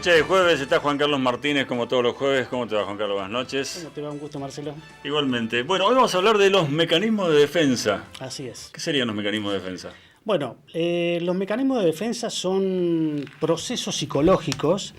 noche de jueves está Juan Carlos Martínez, como todos los jueves. ¿Cómo te va, Juan Carlos? Buenas noches. ¿Cómo te va? Un gusto, Marcelo. Igualmente. Bueno, hoy vamos a hablar de los mecanismos de defensa. Así es. ¿Qué serían los mecanismos de defensa? Bueno, los mecanismos de defensa son procesos psicológicos,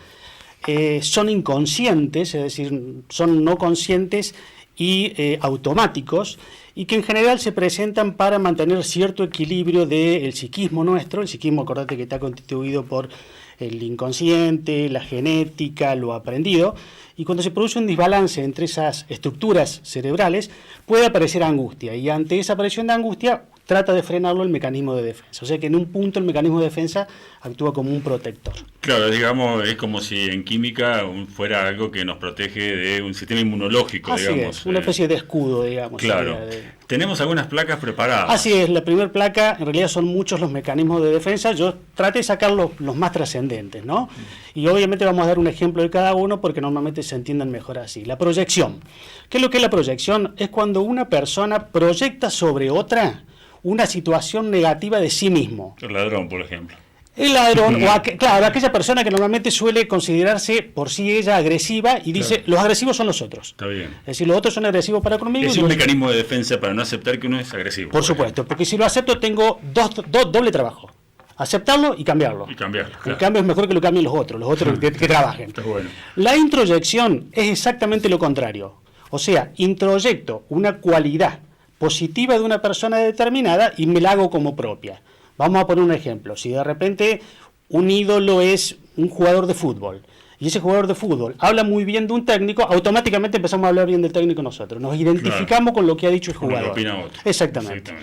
son inconscientes, es decir, son no conscientes y automáticos, y que en general se presentan para mantener cierto equilibrio del psiquismo nuestro. El psiquismo, acordate que está constituido por el inconsciente, la genética, lo aprendido, y cuando se produce un desbalance entre esas estructuras cerebrales puede aparecer angustia, y ante esa aparición de angustia trata de frenarlo el mecanismo de defensa. O sea que en un punto el mecanismo de defensa actúa como un protector. Claro, digamos, es como si en química fuera algo que nos protege de un sistema inmunológico, Así digamos. Es, una especie de escudo, digamos. Claro. Tenemos algunas placas preparadas. Así es, la primera placa, en realidad son muchos los mecanismos de defensa. Yo traté de sacar los más trascendentes, ¿no? Y obviamente vamos a dar un ejemplo de cada uno porque normalmente se entienden mejor así. La proyección. ¿Qué es lo que es la proyección? Es cuando una persona proyecta sobre otra una situación negativa de sí mismo. El ladrón, por ejemplo. El ladrón, claro, aquella persona que normalmente suele considerarse por sí ella agresiva y dice, claro, los agresivos son los otros. Está bien. Es decir, los otros son agresivos para conmigo. Es un mecanismo de defensa para no aceptar que uno es agresivo. Por supuesto, porque si lo acepto tengo doble trabajo. Aceptarlo y cambiarlo. Y cambiarlo, claro. El cambio es mejor que lo cambien los otros que trabajen. Está bueno. La introyección es exactamente lo contrario. O sea, introyecto una cualidad positiva de una persona determinada y me la hago como propia. Vamos a poner un ejemplo. Si de repente un ídolo es un jugador de fútbol y ese jugador de fútbol habla muy bien de un técnico, automáticamente empezamos a hablar bien del técnico nosotros. Nos identificamos, claro, con lo que ha dicho el jugador. Lo opina otro. Exactamente.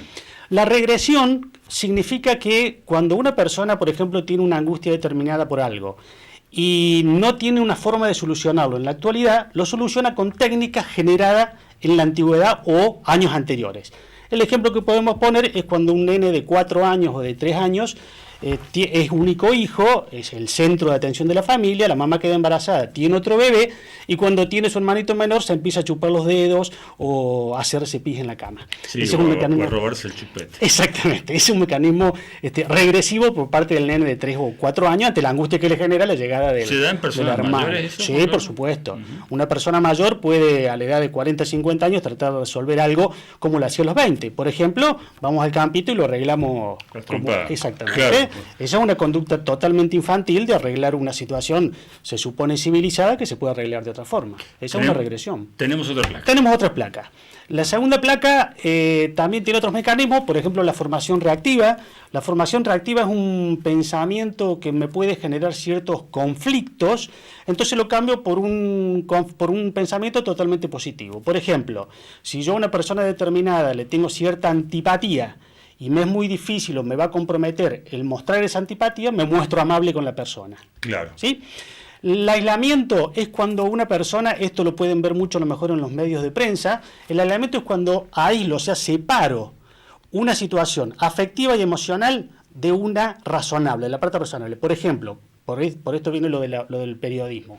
La regresión significa que cuando una persona, por ejemplo, tiene una angustia determinada por algo y no tiene una forma de solucionarlo en la actualidad, lo soluciona con técnicas generadas en la antigüedad o años anteriores. El ejemplo que podemos poner es cuando un nene de 4 años o de 3 años es único hijo, es el centro de atención de la familia, la mamá queda embarazada, tiene otro bebé, y cuando tiene su hermanito menor se empieza a chupar los dedos o a hacerse pis en la cama. Sí, ese es un mecanismo, o a robarse el chupete. Exactamente, es un mecanismo regresivo por parte del nene de 3 o 4 años ante la angustia que le genera la llegada del, ¿Se da en personas mayores eso? Sí, por supuesto. Una persona mayor puede a la edad de 40, 50 años tratar de resolver algo como lo hacía a los 20. Por ejemplo, vamos al campito y lo arreglamos. Exactamente. Claro. Esa es una conducta totalmente infantil de arreglar una situación, se supone civilizada, que se puede arreglar de otra forma. Esa es una regresión. Tenemos otra placa. Tenemos otra placa. La segunda placa también tiene otros mecanismos, por ejemplo, la formación reactiva. La formación reactiva es un pensamiento que me puede generar ciertos conflictos, entonces lo cambio por un pensamiento totalmente positivo. Por ejemplo, si yo a una persona determinada le tengo cierta antipatía, y me es muy difícil o me va a comprometer el mostrar esa antipatía, me muestro amable con la persona. Claro. ¿Sí? El aislamiento es cuando una persona, esto lo pueden ver mucho a lo mejor en los medios de prensa, el aislamiento es cuando aíslo, o sea, separo una situación afectiva y emocional de una razonable, de la parte razonable. Por ejemplo, por esto viene lo del periodismo.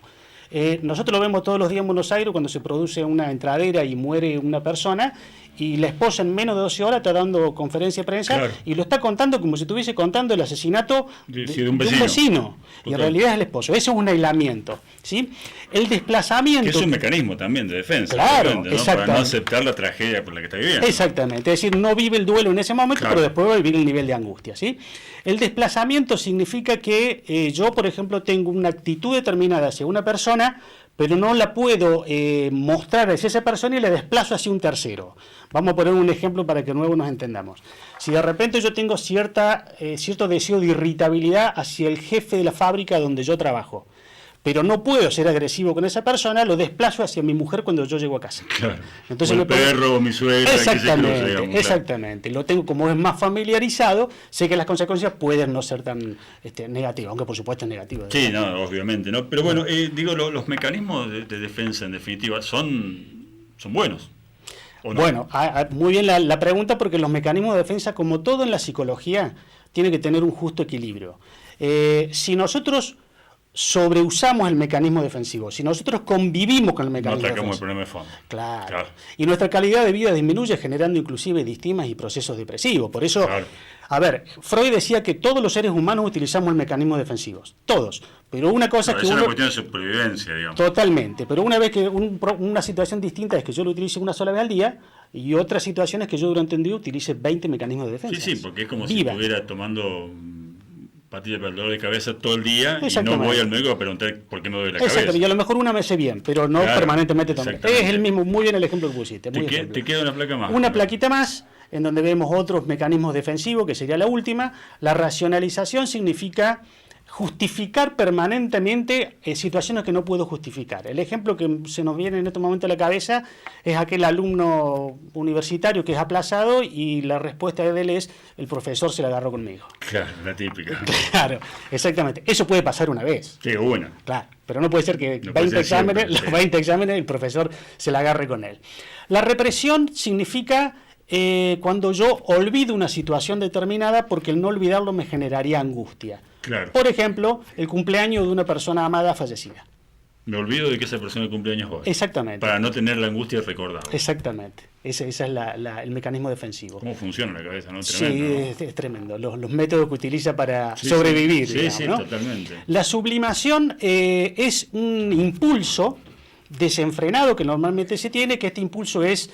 Nosotros lo vemos todos los días en Buenos Aires cuando se produce una entradera y muere una persona y la esposa en menos de 12 horas está dando conferencia de prensa, claro, y lo está contando como si estuviese contando el asecinato de un vecino. Y en realidad es el esposo. Eso es un aislamiento, ¿sí? El desplazamiento... Que es un mecanismo también de defensa. Claro, ¿no? Para no aceptar la tragedia por la que está viviendo. Exactamente. Es decir, no vive el duelo en ese momento, claro, pero después va a vivir el nivel de angustia, ¿sí? El desplazamiento significa que yo, por ejemplo, tengo una actitud determinada hacia una persona, pero no la puedo mostrar hacia esa persona y la desplazo hacia un tercero. Vamos a poner un ejemplo para que de nuevo nos entendamos. Si de repente yo tengo cierto deseo de irritabilidad hacia el jefe de la fábrica donde yo trabajo, pero no puedo ser agresivo con esa persona, lo desplazo hacia mi mujer cuando yo llego a casa. Claro. Entonces, o el perro o mi suegra. Exactamente, digamos, exactamente. Claro. Lo tengo, como es más familiarizado, sé que las consecuencias pueden no ser tan negativas, aunque por supuesto es negativo. Sí, no, obviamente, ¿no? Pero bueno, digo, los mecanismos de defensa, en definitiva, son buenos. ¿O no? Bueno, muy bien la pregunta, porque los mecanismos de defensa, como todo en la psicología, tienen que tener un justo equilibrio. Si nosotros sobreusamos el mecanismo defensivo, si nosotros convivimos con el No mecanismo atacamos el defensivo, problema de fondo. claro. Y nuestra calidad de vida disminuye, generando inclusive distimos y procesos depresivos. Por eso, Claro. a ver, Freud decía que todos los seres humanos utilizamos el mecanismo defensivos, todos. Pero una cosa No, es es que una uno... cuestión de supervivencia, digamos. Totalmente, pero una vez que una situación distinta es que yo lo utilice una sola vez al día y otra situación es que yo durante un día utilice 20 mecanismos de defensa. Sí, porque es como Viva. si estuviera tomando pastillas para el dolor de cabeza todo el día y no Exactamente. voy al médico a preguntar por qué me duele la Exactamente, y cabeza. a lo mejor una me hace bien, pero no Claro, permanentemente también. exactamente. Es el mismo, muy bien el ejemplo que pusiste. Muy ejemplo. Te queda una placa más. Una plaquita más, en donde vemos otros mecanismos defensivos, que sería la última. La racionalización significa justificar permanentemente situaciones que no puedo justificar. El ejemplo que se nos viene en este momento a la cabeza es aquel alumno universitario que es aplazado y la respuesta de él es: el profesor se la agarró conmigo. Claro, la típica. Claro, exactamente. Eso puede pasar una vez. Sí, una. Claro, pero no puede ser que No puede 20 ser exámenes, siempre, los sí. 20 exámenes el profesor se la agarre con él. La represión significa cuando yo olvido una situación determinada porque el no olvidarlo me generaría angustia. Claro. Por ejemplo, el cumpleaños de una persona amada fallecida. Me olvido de que esa persona de cumpleaños hoy. Exactamente. Para no tener la angustia de recordarlo. Exactamente. Ese es el mecanismo defensivo. ¿Cómo funciona la cabeza, no? Sí, Tremendo, ¿no? es tremendo. Los métodos que utiliza para Sí, sobrevivir. Sí, digamos, sí, ¿no? totalmente. La sublimación es un impulso desenfrenado que normalmente se tiene, que este impulso es,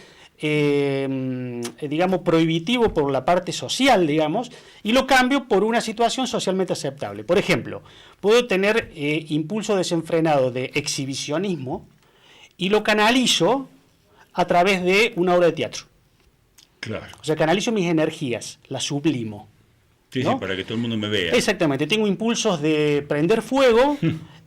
digamos, prohibitivo por la parte social, digamos, y lo cambio por una situación socialmente aceptable. Por ejemplo, puedo tener impulso desenfrenado de exhibicionismo y lo canalizo a través de una obra de teatro. Claro. O sea, canalizo mis energías, las sublimo. Sí, ¿no? sí, para que todo el mundo me vea. Exactamente, tengo impulsos de prender fuego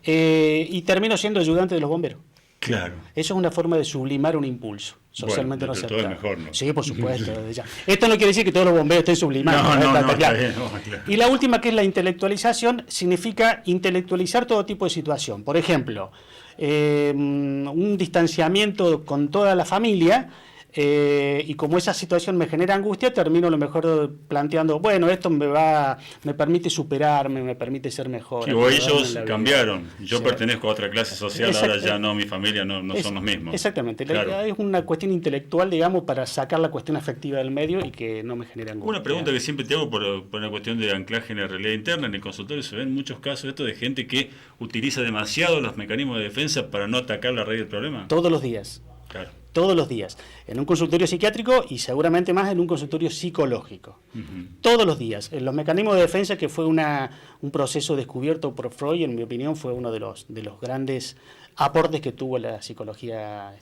y termino siendo ayudante de los bomberos. Claro. Eso es una forma de sublimar un impulso, socialmente Bueno, no todo es aceptable. mejor, ¿no? Sí, por supuesto. Desde ya. Esto no quiere decir que todos los bomberos estén sublimados. No, Está claro. está bien, no, claro. Y la última, que es la intelectualización, significa intelectualizar todo tipo de situación. Por ejemplo, un distanciamiento con toda la familia. Y como esa situación me genera angustia, termino a lo mejor planteando, bueno, esto me permite superarme, me permite ser mejor. Sí, o ayudarme ellos en la vida. cambiaron. Yo Sí. pertenezco a otra clase social, ahora Exacto. ya no, mi familia no son los mismos. Exactamente. Claro. Es una cuestión intelectual, digamos, para sacar la cuestión afectiva del medio y que no me genere angustia. Una pregunta que siempre te hago por una cuestión de anclaje en la realidad interna. En el consultorio se ven muchos casos esto de gente que utiliza demasiado los mecanismos de defensa para no atacar la raíz del problema. Todos los días. Claro. Todos los días. En un consultorio psiquiátrico y seguramente más en un consultorio psicológico. Ujú. Todos los días. En los mecanismos de defensa, que fue un proceso descubierto por Freud, en mi opinión, fue uno de los grandes aportes que tuvo la psicología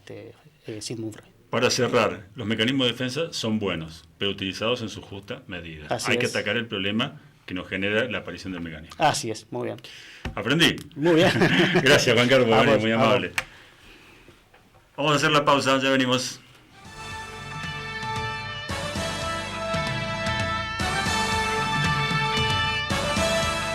Sigmund Freud. Para cerrar, los mecanismos de defensa son buenos, pero utilizados en su justa medida. Así Hay que es. atacar el problema que nos genera la aparición del mecanismo. Así es, muy bien. ¿Aprendí? Muy bien. Gracias, Juan Carlos, por venir, Vamos, muy vamos. amable. Vamos a hacer la pausa, ya venimos.